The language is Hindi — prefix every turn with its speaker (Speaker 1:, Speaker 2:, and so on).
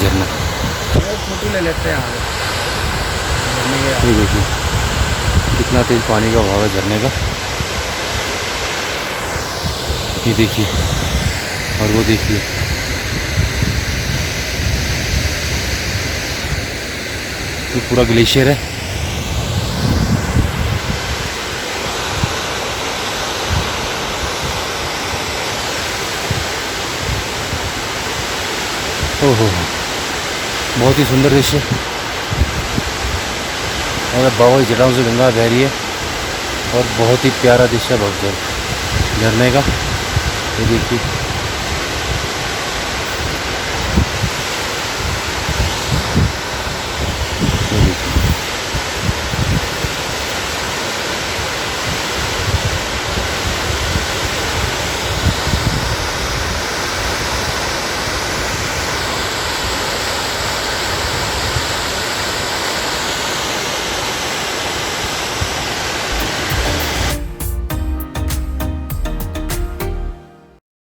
Speaker 1: झरना।
Speaker 2: फोटो ले लेते हैं आगे।
Speaker 1: ये देखिए कितना तेज पानी का बहाव है झरने का। ये देखिए और वो देखिए, ये पूरा ग्लेशियर है। ओहो बहुत ही सुंदर दृश्य और बावल जटाओं से गंगा बह रही है और बहुत ही प्यारा दृश्य है बहुत झरने का। ये देखिए